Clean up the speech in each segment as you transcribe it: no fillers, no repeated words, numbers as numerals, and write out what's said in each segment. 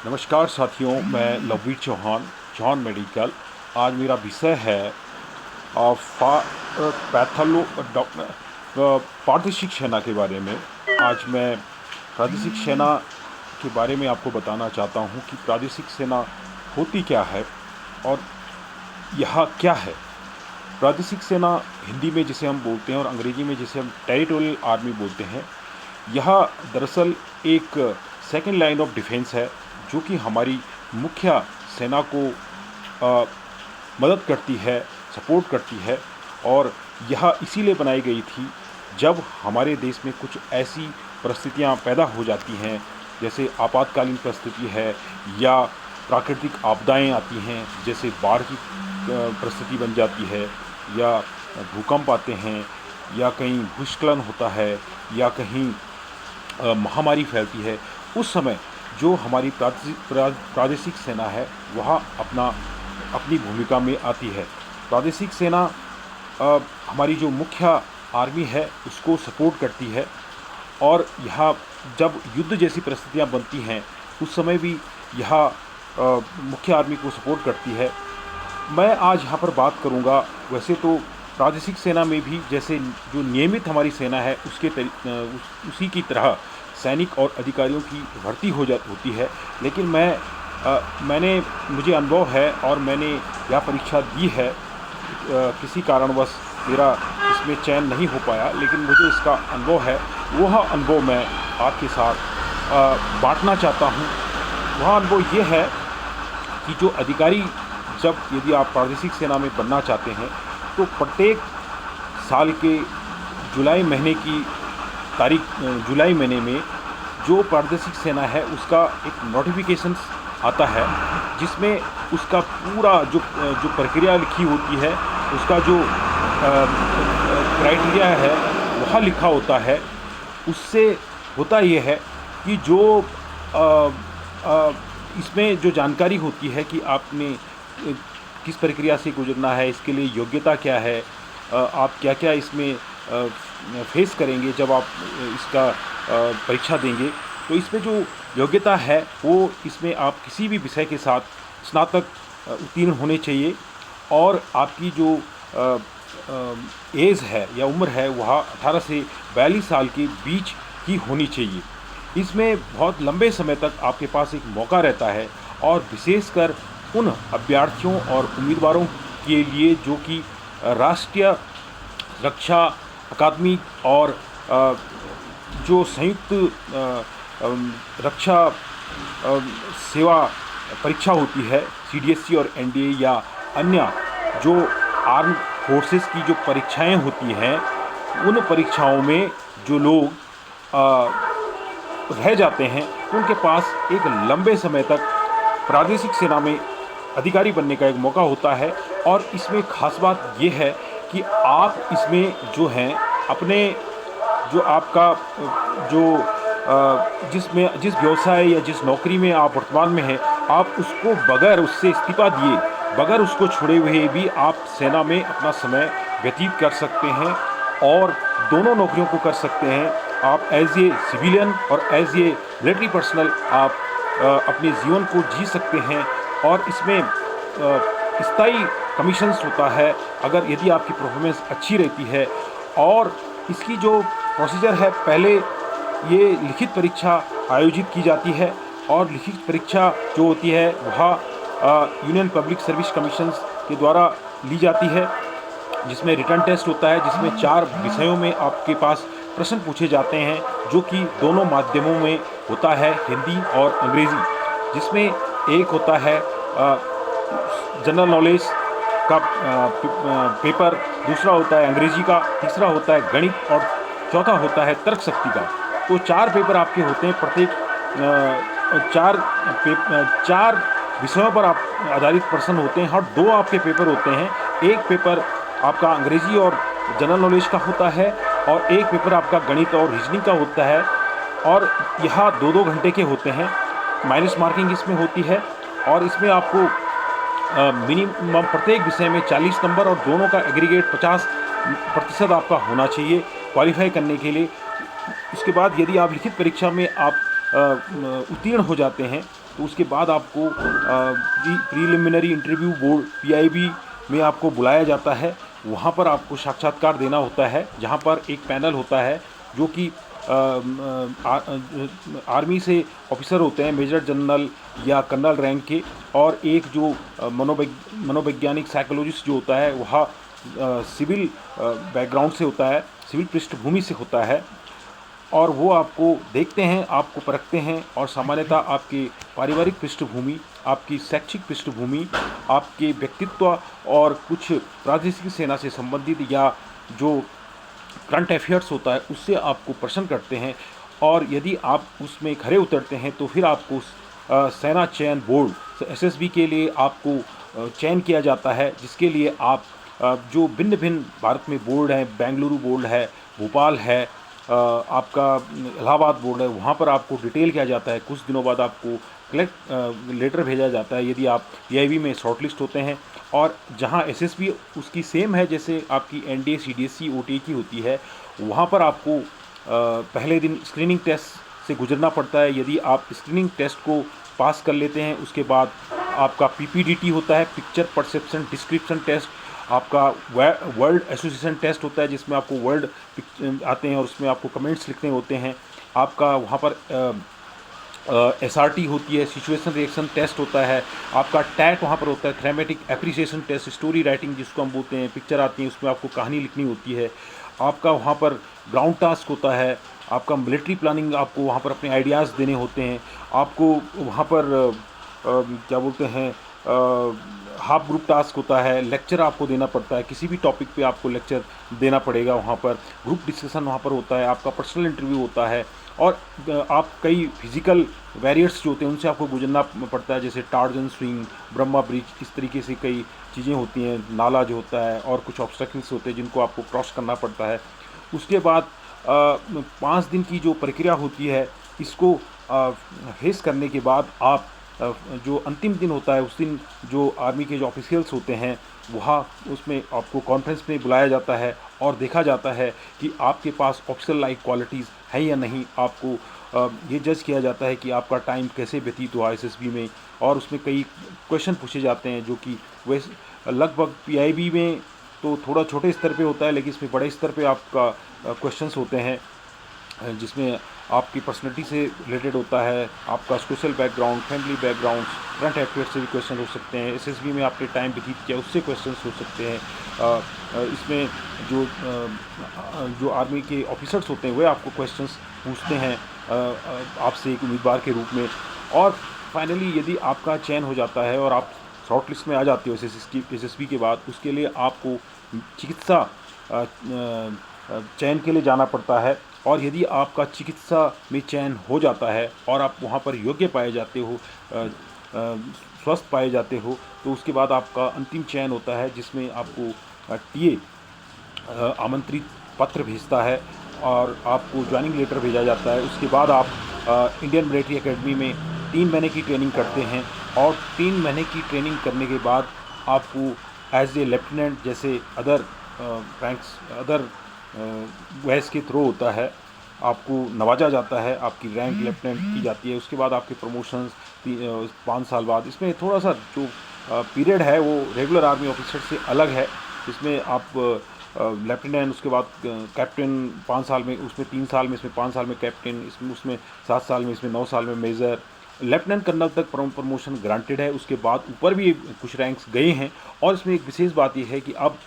नमस्कार साथियों, मैं लववीर चौहान, जॉन मेडिकल। आज मेरा विषय है पैथोलो प्रादेशिक सेना के बारे में। आज मैं प्रादेशिक सेना के बारे में आपको बताना चाहता हूँ कि प्रादेशिक सेना होती क्या है और यह क्या है। प्रादेशिक सेना हिंदी में जिसे हम बोलते हैं और अंग्रेजी में जिसे हम टेरिटोरियल आर्मी बोलते हैं, यह दरअसल एक सेकंड लाइन ऑफ डिफेंस है जो कि हमारी मुख्य सेना को मदद करती है, सपोर्ट करती है। और यह इसीलिए बनाई गई थी जब हमारे देश में कुछ ऐसी परिस्थितियां पैदा हो जाती हैं, जैसे आपातकालीन परिस्थिति है या प्राकृतिक आपदाएं आती हैं, जैसे बाढ़ की परिस्थिति बन जाती है, या भूकंप आते हैं, या कहीं भूस्खलन होता है, या कहीं महामारी फैलती है। उस समय जो हमारी प्रादेशिक सेना है वह अपनी भूमिका में आती है। प्रादेशिक सेना हमारी जो मुख्य आर्मी है उसको सपोर्ट करती है, और यह जब युद्ध जैसी परिस्थितियां बनती हैं उस समय भी यह मुख्य आर्मी को सपोर्ट करती है। मैं आज यहाँ पर बात करूँगा, वैसे तो प्रादेशिक सेना में भी जैसे जो नियमित हमारी सेना है उसी की तरह सैनिक और अधिकारियों की भर्ती होती है, लेकिन मुझे अनुभव है और मैंने यह परीक्षा दी है। किसी कारणवश मेरा इसमें चयन नहीं हो पाया, लेकिन मुझे इसका अनुभव है। वह अनुभव मैं आपके साथ बांटना चाहता हूँ। वह अनुभव ये है कि जो अधिकारी यदि आप प्रादेशिक सेना में बनना चाहते हैं तो प्रत्येक साल के जुलाई महीने में जो प्रादेशिक सेना है उसका एक नोटिफिकेशन आता है, जिसमें उसका पूरा जो प्रक्रिया लिखी होती है, उसका जो क्राइटेरिया है वह लिखा होता है। उससे होता ये है कि जो इसमें जो जानकारी होती है कि आपने किस प्रक्रिया से गुजरना है, इसके लिए योग्यता क्या है, आप क्या क्या इसमें फेस करेंगे जब आप इसका परीक्षा देंगे। तो इसमें जो योग्यता है वो इसमें आप किसी भी विषय के साथ स्नातक उत्तीर्ण होने चाहिए, और आपकी जो एज है या उम्र है वह 18 से 42 साल के बीच की होनी चाहिए। इसमें बहुत लंबे समय तक आपके पास एक मौका रहता है, और विशेषकर उन अभ्यर्थियों और उम्मीदवारों के लिए जो कि राष्ट्रीय रक्षा अकादमी और जो संयुक्त रक्षा सेवा परीक्षा होती है, CDSC और NDA, या अन्य जो आर्म फोर्सेस की जो परीक्षाएं होती हैं, उन परीक्षाओं में जो लोग रह जाते हैं उनके पास एक लंबे समय तक प्रादेशिक सेना में अधिकारी बनने का एक मौका होता है। और इसमें खास बात यह है कि आप इसमें जो हैं अपने जो आपका जो जिस व्यवसाय या जिस नौकरी में आप वर्तमान में हैं, आप उसको बगैर उससे इस्तीफा दिए, बगैर उसको छोड़े हुए भी आप सेना में अपना समय व्यतीत कर सकते हैं, और दोनों नौकरियों को कर सकते हैं। आप एज ए सिविलियन और एज ए मिलिट्री पर्सनल आप अपने जीवन को जी सकते हैं। और इसमें स्थायी कमीशंस होता है अगर यदि आपकी परफॉर्मेंस अच्छी रहती है। और इसकी जो प्रोसीजर है, पहले ये लिखित परीक्षा आयोजित की जाती है, और लिखित परीक्षा जो होती है वह यूनियन पब्लिक सर्विस कमीशंस के द्वारा ली जाती है, जिसमें रिटन टेस्ट होता है, जिसमें 4 विषयों में आपके पास प्रश्न पूछे जाते हैं, जो कि दोनों माध्यमों में होता है, हिंदी और अंग्रेज़ी। जिसमें एक होता है जनरल नॉलेज का पेपर, दूसरा होता है अंग्रेजी का, तीसरा होता है गणित, और चौथा होता है तर्क शक्ति का। तो 4 पेपर आपके होते हैं। प्रत्येक 4 विषयों पर आप आधारित प्रश्न होते हैं, और 2 आपके पेपर होते हैं। एक पेपर आपका अंग्रेजी और जनरल नॉलेज का होता है, और एक पेपर आपका गणित और रीजनिंग का होता है, और यह 2-2 घंटे के होते हैं। माइनस मार्किंग इसमें होती है, और इसमें आपको मिनिमम प्रत्येक विषय में 40 नंबर और दोनों का एग्रीगेट 50% आपका होना चाहिए क्वालिफाई करने के लिए। उसके बाद यदि आप लिखित परीक्षा में आप उत्तीर्ण हो जाते हैं तो उसके बाद आपको प्रीलिमिनरी इंटरव्यू बोर्ड पीआईबी में आपको बुलाया जाता है। वहाँ पर आपको साक्षात्कार देना होता है, जहाँ पर एक पैनल होता है जो कि आर्मी से ऑफिसर होते हैं, मेजर जनरल या कर्नल रैंक के, और एक जो मनोवैज्ञानिक साइकोलॉजिस्ट जो होता है वह सिविल बैकग्राउंड से होता है, सिविल पृष्ठभूमि से होता है, और वो आपको देखते हैं, आपको परखते हैं और सामान्यतः आपके पारिवारिक पृष्ठभूमि, आपकी शैक्षिक पृष्ठभूमि, आपके व्यक्तित्व और कुछ प्रादेशिक सेना से संबंधित या जो करंट अफेयर्स होता है उससे आपको प्रश्न करते हैं। और यदि आप उसमें खरे उतरते हैं तो फिर आपको सेना चयन बोर्ड एसएसबी के लिए आपको चयन किया जाता है, जिसके लिए आप जो भिन्न भिन्न भारत में बोर्ड हैं, बेंगलुरु बोर्ड है, भोपाल है, आपका इलाहाबाद बोर्ड है, वहाँ पर आपको डिटेल किया जाता है। कुछ दिनों बाद आपको लेटर भेजा जाता है यदि आप पीआईबी में शॉर्टलिस्ट होते हैं। और जहाँ एसएसबी उसकी सेम है जैसे आपकी एनडीए सीडीएससी ओटीए की होती है, वहाँ पर आपको पहले दिन स्क्रीनिंग टेस्ट से गुजरना पड़ता है। यदि आप स्क्रीनिंग टेस्ट को पास कर लेते हैं उसके बाद आपका पीपीडीटी होता है, पिक्चर परसेप्शन डिस्क्रिप्शन टेस्ट, आपका वर्ड एसोसिएशन टेस्ट होता है जिसमें आपको वर्ड आते हैं और उसमें आपको कमेंट्स लिखने होते हैं। आपका वहाँ पर एसआरटी होती है, सिचुएशन रिएक्शन टेस्ट होता है। आपका टैट वहाँ पर होता है, थ्रेमेटिक एप्रिसिएशन टेस्ट, स्टोरी राइटिंग जिसको हम बोलते हैं, पिक्चर आती है उसमें आपको कहानी लिखनी होती है। आपका वहाँ पर ग्राउंड टास्क होता है, आपका मिलिट्री प्लानिंग, आपको वहाँ पर अपने आइडियाज़ देने होते हैं। आपको वहाँ पर क्या बोलते हैं हाफ ग्रुप टास्क होता है, लेक्चर आपको देना पड़ता है, किसी भी टॉपिक पे आपको लेक्चर देना पड़ेगा। वहाँ पर ग्रुप डिस्कशन वहाँ पर होता है, आपका पर्सनल इंटरव्यू होता है, और आप कई फिजिकल बैरियर्स जो होते हैं उनसे आपको गुजरना पड़ता है, जैसे टार्जन स्विंग, ब्रह्मा ब्रिज, इस तरीके से कई चीज़ें होती हैं, नाला जो होता है और कुछ ऑब्स्टेकल्स होते हैं जिनको आपको क्रॉस करना पड़ता है। उसके बाद 5 दिन की जो प्रक्रिया होती है इसको फेस करने के बाद आप जो अंतिम दिन होता है उस दिन जो आर्मी के जो ऑफिशियल्स होते हैं वहाँ उसमें आपको कॉन्फ्रेंस में बुलाया जाता है और देखा जाता है कि आपके पास ऑफिशियल लाइक क्वालिटीज़ हैं या नहीं। आपको ये जज किया जाता है कि आपका टाइम कैसे व्यतीत हुआ एसएसबी में, और उसमें कई क्वेश्चन पूछे जाते हैं जो कि वैसे लगभग पीआईबी में तो थोड़ा छोटे स्तर पे होता है, लेकिन इसमें बड़े स्तर पे आपका क्वेश्चंस होते हैं जिसमें आपकी पर्सनैलिटी से रिलेटेड होता है, आपका social background, family background, current affair से भी क्वेश्चन हो सकते हैं, एसएसबी में आपने टाइम व्यतीत किया उससे क्वेश्चन हो सकते हैं। इसमें जो आर्मी के ऑफिसर्स होते हैं वे आपको क्वेश्चंस पूछते हैं आपसे एक उम्मीदवार के रूप में। और फाइनली यदि आपका चयन हो जाता है और आप शॉर्ट लिस्ट में आ जाते हो एसएसबी के बाद, उसके लिए आपको चिकित्सा चयन के लिए जाना पड़ता है। और यदि आपका चिकित्सा में चयन हो जाता है और आप वहाँ पर योग्य पाए जाते हो, स्वस्थ पाए जाते हो, तो उसके बाद आपका अंतिम चयन होता है जिसमें आपको टीए आमंत्रित पत्र भेजता है और आपको ज्वाइनिंग लेटर भेजा जाता है। उसके बाद आप इंडियन मिलिट्री एकेडमी में 3 महीने की ट्रेनिंग करते हैं, और 3 महीने की ट्रेनिंग करने के बाद आपको एज ए लेफ्टिनेंट जैसे अदर रैंक्स अदर वैस के थ्रू होता है, आपको नवाजा जाता है, आपकी रैंक लेफ्टिनेंट की जाती है। उसके बाद आपके प्रमोशंस 5 साल बाद। इसमें थोड़ा सा जो पीरियड है वो रेगुलर आर्मी ऑफिसर से अलग है। इसमें आप लेफ्टिनेंट, उसके बाद कैप्टन 5 साल में, उसमें 3 साल में, इसमें 5 साल में कैप्टन, उसमें 7 साल में, इसमें 9 साल में मेजर, लेफ्टिनेंट कर्नल तक प्रमोशन ग्रांटेड है। उसके बाद ऊपर भी कुछ रैंक्स गए हैं। और इसमें एक विशेष बात यह है कि अब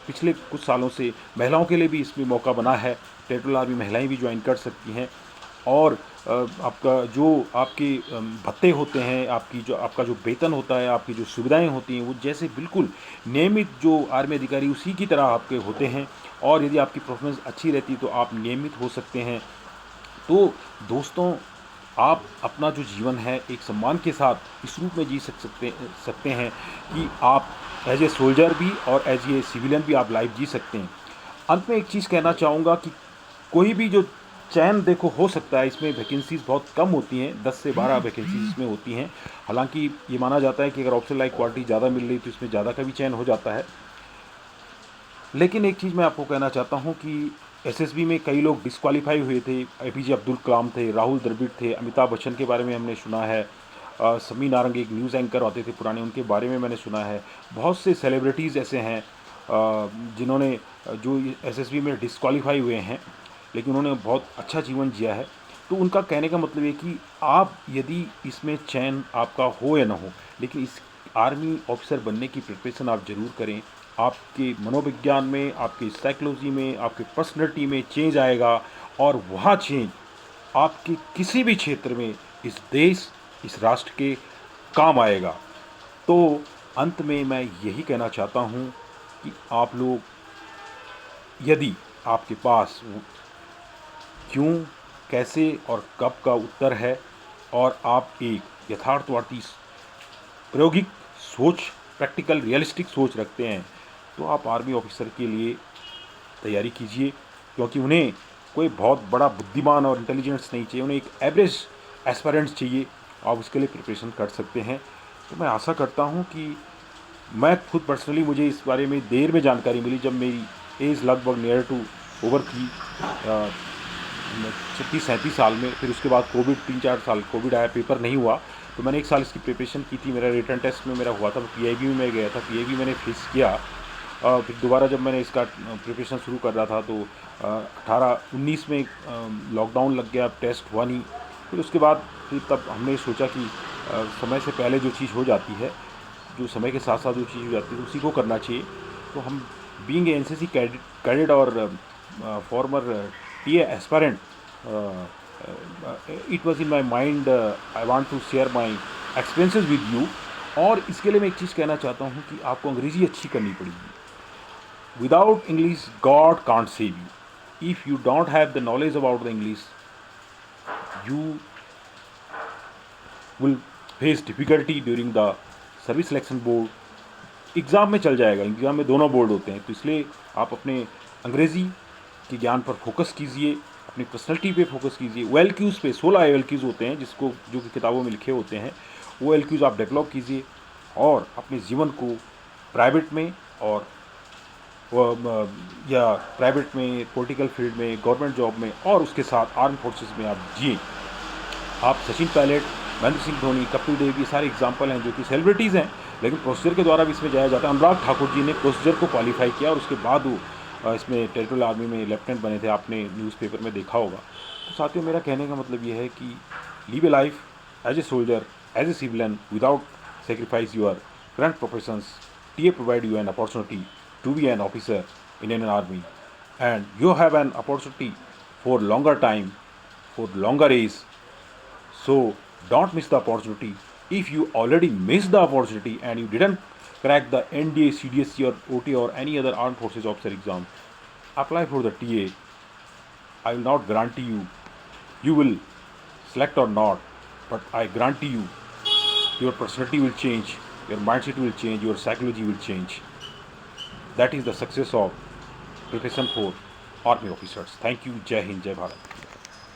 पिछले कुछ सालों से महिलाओं के लिए भी इसमें मौका बना है, टेरिटोरियल आर्मी महिलाएं भी ज्वाइन कर सकती हैं। और आपका जो आपके भत्ते होते हैं, आपका जो वेतन होता है, आपकी जो सुविधाएं होती हैं, वो जैसे बिल्कुल नियमित जो आर्मी अधिकारी उसी की तरह आपके होते हैं। और यदि आपकी परफॉर्मेंस अच्छी रहती तो आप नियमित हो सकते हैं। तो दोस्तों, आप अपना जो जीवन है एक सम्मान के साथ इस रूप में जी सकते हैं कि आप एज ए सोल्जर भी और एज ए सिविलियन भी आप लाइफ जी सकते हैं। अंत में एक चीज़ कहना चाहूँगा कि कोई भी जो चयन देखो हो सकता है, इसमें वैकेंसीज़ बहुत कम होती हैं, 10 से 12 वैकेंसीज इसमें होती हैं। हालांकि ये माना जाता है कि अगर ऑप्शनल लाइक क्वालिटी ज़्यादा मिल रही तो इसमें ज़्यादा का भी चयन हो जाता है। लेकिन एक चीज़ मैं आपको कहना चाहता हूँ कि एसएसबी में कई लोग डिस्क्वालीफाई हुए थे। एपीजे अब्दुल कलाम थे, राहुल द्रविड़ थे, अमिताभ बच्चन के बारे में हमने सुना है। समी नारंग एक न्यूज़ एंकर आते थे पुराने, उनके बारे में मैंने सुना है। बहुत से सेलिब्रिटीज़ ऐसे हैं जिन्होंने जो एसएसबी में डिस्क्वालीफाई हुए हैं, लेकिन उन्होंने बहुत अच्छा जीवन जिया है। तो उनका कहने का मतलब ये कि आप यदि इसमें चयन आपका हो या ना हो, लेकिन इस आर्मी ऑफिसर बनने की प्रिपरेशन आप ज़रूर करें। आपके मनोविज्ञान में, आपकी साइकोलॉजी में, आपकी पर्सनैलिटी में चेंज आएगा, और वह चेंज आपके किसी भी क्षेत्र में इस देश, इस राष्ट्र के काम आएगा। तो अंत में मैं यही कहना चाहता हूँ कि आप लोग, यदि आपके पास क्यों, कैसे और कब का उत्तर है, और आप एक यथार्थवादी प्रायोगिक सोच, प्रैक्टिकल रियलिस्टिक सोच रखते हैं, तो आप आर्मी ऑफिसर के लिए तैयारी कीजिए। क्योंकि उन्हें कोई बहुत बड़ा बुद्धिमान और इंटेलिजेंस नहीं चाहिए, उन्हें एक एवरेज एस्पायरेंट्स चाहिए। आप उसके लिए प्रिपरेशन कर सकते हैं। तो मैं आशा करता हूँ कि मैं खुद पर्सनली, मुझे इस बारे में देर में जानकारी मिली जब मेरी एज लगभग नियर टू ओवर थी, 36-37 साल में। फिर उसके बाद कोविड, 3-4 साल कोविड आया, पेपर नहीं हुआ, तो मैंने 1 साल इसकी प्रिपरेशन की थी। मेरा रिटर्न टेस्ट में मेरा हुआ था, पीआईबी में मैं गया था, पीआईबी मैंने फेस किया। फिर दोबारा जब मैंने इसका प्रिपरेशन शुरू कर रहा था तो 18-19 में लॉकडाउन लग गया, टेस्ट हुआ नहीं। फिर उसके बाद फिर तब हमने सोचा कि समय से पहले जो चीज़ हो जाती है, जो समय के साथ साथ जो चीज़ हो जाती है, तो उसी को करना चाहिए। तो हम बीइंग एनसीसी कैडेट और former TA aspirant, it was in my mind, I want to share my experiences with you. और इसके लिए मैं एक चीज़ कहना चाहता हूँ कि आपको अंग्रेज़ी अच्छी करनी पड़ेगी। Without English, God can't save you. If you don't have the knowledge about the English, you will face difficulty during the service selection board exam में चल जाएगा। एग्ज़ाम में दोनों बोर्ड होते हैं, तो इसलिए आप अपने अंग्रेज़ी के ज्ञान पर फोकस कीजिए, अपनी पर्सनैलिटी पे फोकस कीजिए। OLQs पे 16 OLQs होते हैं जिसको, जो कि किताबों में लिखे होते हैं, वो OLQs आप डेवलप कीजिए, और अपने जीवन को प्राइवेट में और या प्राइवेट में, पॉलिटिकल फील्ड में, गवर्नमेंट जॉब में, और उसके साथ आर्म फोर्सेस में आप जिए। आप सचिन पायलट, महेंद्र सिंह धोनी, कपिल देव, ये सारे एग्जाम्पल हैं जो कि सेलिब्रिटीज़ हैं, लेकिन प्रोसीजर के द्वारा भी इसमें जाया जाता है। अनुराग ठाकुर जी ने प्रोसीजर को क्वालिफाई किया, और उसके बाद वो इसमें टेरिटोरियल आर्मी में लेफ्टिनेंट बने थे, आपने न्यूज़पेपर में देखा होगा। तो साथियों, मेरा कहने का मतलब ये है कि live a life as a soldier, as a civilian, without sacrifice your current professions. TA provide you an opportunity to be an officer in an army, and you have an opportunity for longer time, for longer age. So don't miss the opportunity. If you already missed the opportunity and you didn't crack the NDA, CDSC or OT or any other armed forces officer exam, apply for the TA. I will not guarantee you will select or not, but I guarantee you your personality will change, your mindset will change, your psychology will change. That is the success of preparation for army officers. Thank you. Jai Hind, Jai Bharat.